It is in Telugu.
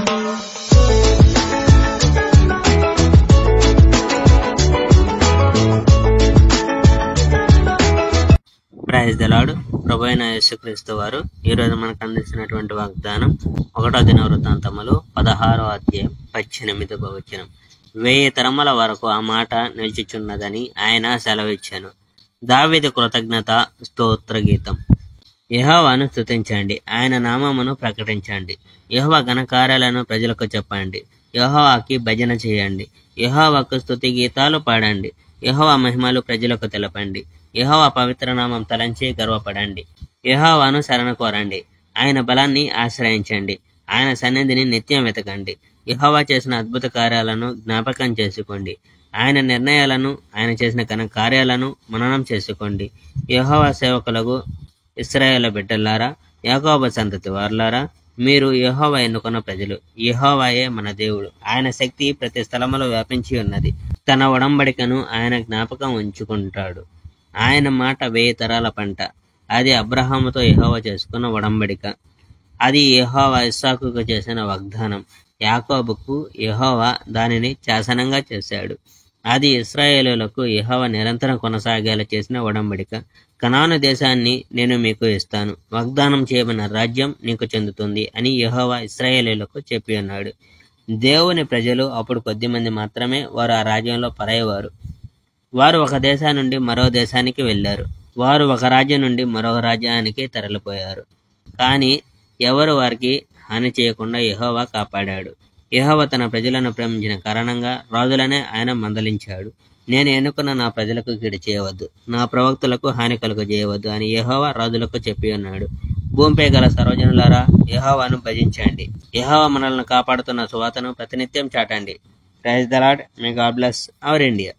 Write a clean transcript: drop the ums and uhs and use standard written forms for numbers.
Praise the lord. ప్రభువైన యేసుక్రీస్తు వారు ఈరోజు మనకు అందించినటువంటి వాగ్దానం 1వ దినవృత్తాంతములు 16వ అధ్యాయం 18వ వచనం. 1000 తరముల వరకు ఆ మాట నిలిచిచున్నదని ఆయన సెలవిచ్చాను. దావీదు కృతజ్ఞత స్తోత్ర గీతం. యెహోవాను స్తుతించండి, ఆయన నామమును ప్రకటించండి. యెహోవా ఘనకార్యాలను ప్రజలకు చెప్పండి. యెహోవాకి భజన చేయండి. యెహోవాకు స్తుతి గీతాలు పాడండి. యెహోవా మహిమలు ప్రజలకు తెలపండి. యెహోవా పవిత్ర నామం తలంచి గర్వపడండి. యెహోవాను శరణ కోరండి. ఆయన బలాన్ని ఆశ్రయించండి. ఆయన సన్నిధిని నిత్యం వెతకండి. యెహోవా చేసిన అద్భుత కార్యాలను జ్ఞాపకం చేసుకోండి. ఆయన నిర్ణయాలను, ఆయన చేసిన ఘన కార్యాలను మననం చేసుకోండి. యెహోవా సేవకులకు ఇశ్రాయేలు బిడ్డలారా, యాకోబు సంతతి వారులారా, మీరు యెహోవా ఎన్నుకున్న ప్రజలు. యెహోవాయే మన దేవుడు. ఆయన శక్తి ప్రతి స్థలములో వ్యాపించి ఉన్నది. తన ఒడంబడికను ఆయన జ్ఞాపకం ఉంచుకుంటాడు. ఆయన మాట 1000 తరాల పంట. అది అబ్రహాముతో యెహోవా చేసుకున్న ఒడంబడిక. అది యెహోవా ఇస్సాకుకు చేసిన వాగ్దానం. యాకోబుకు యెహోవా దానిని శాసనంగా చేశాడు. అది ఇశ్రాయేలులకు యెహోవా నిరంతరం కొనసాగేలా చేసిన ఒడంబడిక. కనాను దేశాన్ని నేను మీకు ఇస్తాను, వాగ్దానం చేయబడిన రాజ్యం నీకు చెందుతుంది అని యెహోవా ఇశ్రాయేలులకు చెప్పి ఉన్నాడు. దేవుని ప్రజలు అప్పుడు కొద్దిమంది మాత్రమే వారు ఆ రాజ్యంలో పరాయేవారు. వారు ఒక దేశం నుండి మరో దేశానికి వెళ్ళారు. వారు ఒక రాజ్యం నుండి మరొక రాజ్యానికి తరలిపోయారు. కానీ ఎవరు వారికి హాని చేయకుండా యెహోవా కాపాడాడు. యెహోవా తన ప్రజలను ప్రేమించిన కారణంగా రాజులనే ఆయన మందలించాడు. నేను ఎన్నుకున్న నా ప్రజలకు కీడు చేయవద్దు, నా ప్రవక్తలకు హాని కలుగ చేయవద్దు అని యెహోవా రాజులకు చెప్పి ఉన్నాడు. భూమిపై గల సర్వజనులారా, యెహోవాను భజించండి. యెహోవా మనల్ని కాపాడుతున్న సువార్తను ప్రతినిత్యం చాటండి. Praise the Lord. May God bless our India.